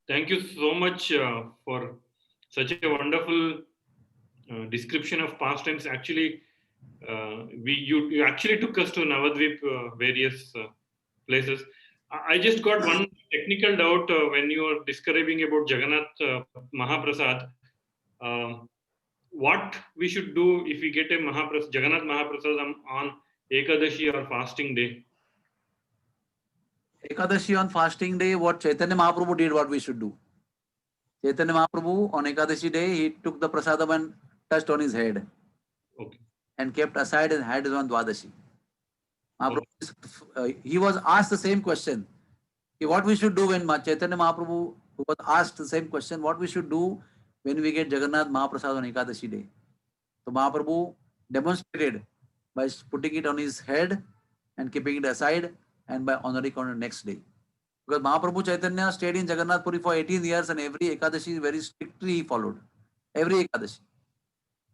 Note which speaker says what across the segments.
Speaker 1: Thank you so much for such a wonderful description of past tense. Actually, you actually took us to Navadvip, various places. I just got one technical doubt when you were describing about Jagannath Mahaprasad. Um, what we should do if we get a Jagannath Mahaprasadam on Ekadashi or fasting day?
Speaker 2: Ekadashi on fasting day, what Chaitanya Mahaprabhu did, what we should do. Chaitanya Mahaprabhu on Ekadashi day, he took the prasadam and touched on his head
Speaker 1: Okay.
Speaker 2: and kept aside and had it on Dwadashi. Mahaprabhu,
Speaker 1: Okay.
Speaker 2: he was asked the same question. What we should do when Chaitanya Mahaprabhu was asked the same question, what we should do when we get Jagannath Mahaprasad on Ekadashi day. So Mahaprabhu demonstrated by putting it on his head and keeping it aside and by honoring on the next day. Because Mahaprabhu Chaitanya stayed in Jagannath Puri for 18 years and every Ekadashi very strictly he followed. Every Ekadashi.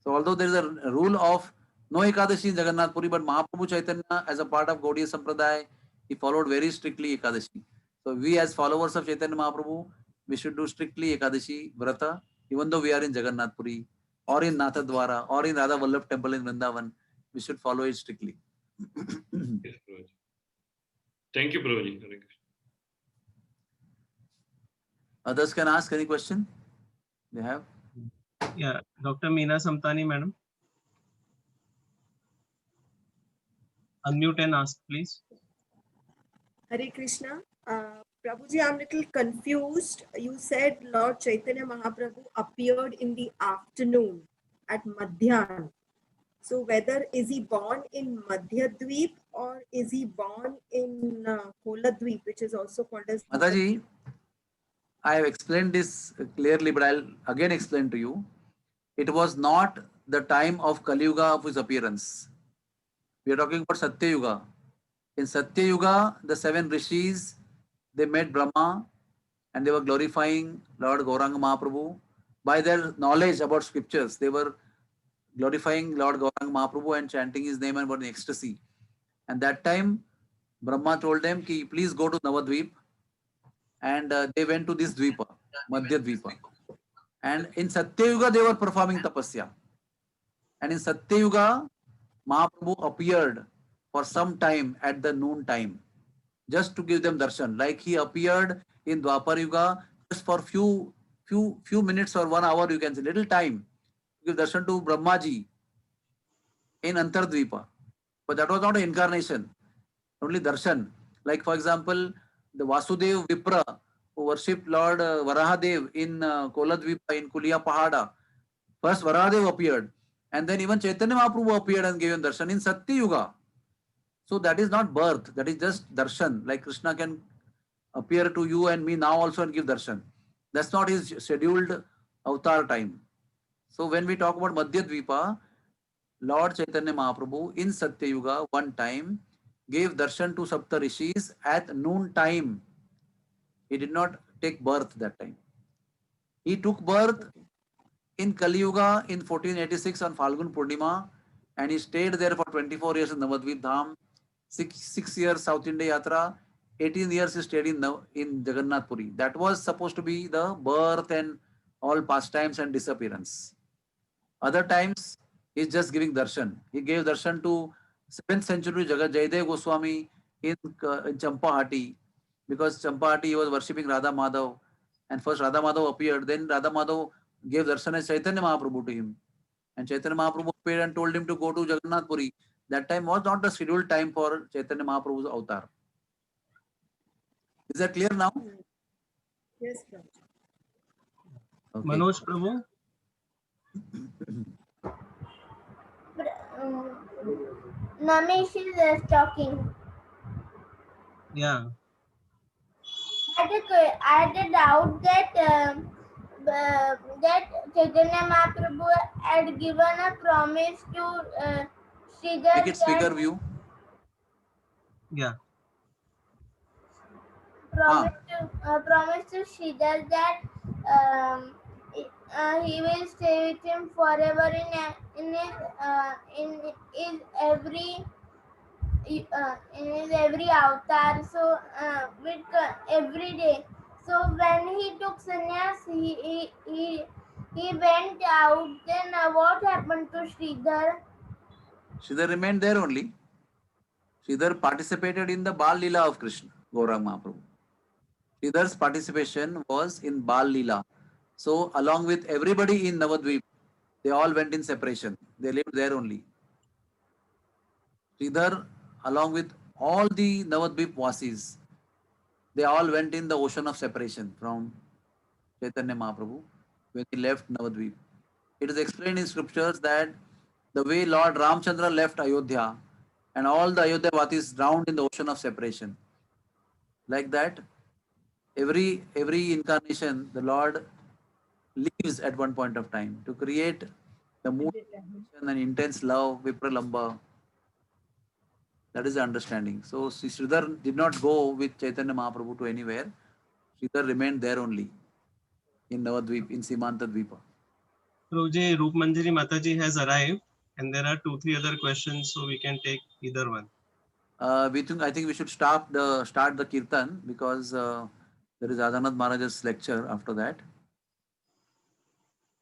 Speaker 2: So although there is a rule of no Ekadashi in Jagannath Puri, but Mahaprabhu Chaitanya as a part of Gaudiya Sampradaya, he followed very strictly Ekadashi. So we as followers of Chaitanya Mahaprabhu, we should do strictly Ekadashi Vrata, even though we are in Jagannath Puri or in Nathadwara or in Radha Vallabh temple in Vrindavan, we should follow it strictly.
Speaker 1: Yes, Prabhuji. Thank you, Prabhuji. Hare Krishna.
Speaker 2: Others can ask any question they have.
Speaker 3: Yeah, Dr. Meena Samtani, madam. Unmute and ask, please.
Speaker 4: Hare Krishna. Prabhuji, I'm a little confused. You said Lord Chaitanya Mahaprabhu appeared in the afternoon at Madhyan. So whether is he born in Madhyadweep or is he born in Koladweep, which is also called as
Speaker 2: Mataji, I have explained this clearly, but I'll again explain to you. It was not the time of Kali Yuga of his appearance. We are talking about Satya Yuga. In Satya Yuga, the 7 rishis, they met Brahma and they were glorifying Lord Gauranga Mahaprabhu. By their knowledge about scriptures, they were glorifying Lord Gauranga Mahaprabhu and chanting his name and were in ecstasy. And that time, Brahma told them, ki, please go to Navadvip. And they went to this Dvipa, Madhya Dvipa. And in Satya Yuga, they were performing tapasya. And in Satya Yuga, Mahaprabhu appeared for some time at the noon time, just to give them darshan. Like he appeared in Dwapar Yuga just for few minutes or 1 hour, you can say, little time, to give darshan to Brahmaji in Antardvipa. But that was not an incarnation, only darshan. Like for example, the Vasudev Vipra who worshipped Lord Varahadev in Koladvipa in Kulia Pahada. First Varahadev appeared and then even Chaitanya Mahaprabhu appeared and gave him darshan in Satya Yuga. So that is not birth, that is just darshan. Like Krishna can appear to you and me now also and give darshan. That's not his scheduled avatar time. So when we talk about Madhya Dvipa, Lord Chaitanya Mahaprabhu in Satya Yuga one time gave darshan to Sapta Rishis at noon time. He did not take birth that time. He took birth in Kali Yuga in 1486 on Falgun Purnima and he stayed there for 24 years in Navadvip Dham, 6 years South India Yatra, 18 years he stayed in Jagannath Puri. That was supposed to be the birth and all pastimes and disappearance. Other times he's just giving darshan. He gave darshan to 7th century Jagat Jaydev Goswami in Champahati because Champahati he was worshipping Radha Madhav and first Radha Madhav appeared, then Radha Madhav gave darshan as Chaitanya Mahaprabhu to him. And Chaitanya Mahaprabhu appeared and told him to go to Jagannath Puri. That time was not the scheduled time for Chaitanya Mahaprabhu's avatar. Is that clear now?
Speaker 4: Yes, Prabhuji.
Speaker 2: Okay.
Speaker 3: Manoj Prabhu.
Speaker 5: Namesh is talking.
Speaker 3: Yeah.
Speaker 5: I had a doubt that Chaitanya Mahaprabhu had given a promise to Sridhar.
Speaker 2: Make it speaker view.
Speaker 3: Yeah.
Speaker 5: Promise to Sridhar that he will stay with him forever in his every avatar. So with every day. So when he took sannyas, he went out. Then what happened to Sridhar?
Speaker 2: Sridhar remained there only. Sridhar participated in the Bal Leela of Krishna, Gaurang Mahaprabhu. Sridhar's participation was in Bal Leela. So along with everybody in Navadvip, they all went in separation. They lived there only. Sridhar, along with all the Navadvip Vasis, they all went in the ocean of separation from Chaitanya Mahaprabhu when he left Navadvip. It is explained in scriptures that the way Lord Ramchandra left Ayodhya and all the Ayodhya Vasis drowned in the ocean of separation. Like that, every incarnation, the Lord leaves at one point of time to create the mood and intense love, Vipralamba. That is the understanding. So Sridhar did not go with Chaitanya Mahaprabhu to anywhere. Sridhar remained there only in Navadvip, in Simanta Dvipa.
Speaker 3: Prabhuji, Roop Manjari Mataji has arrived, and there are 2-3 other questions, so we can take either one.
Speaker 2: I think we should start the kirtan because there is Adhanath Maharaj's lecture after that.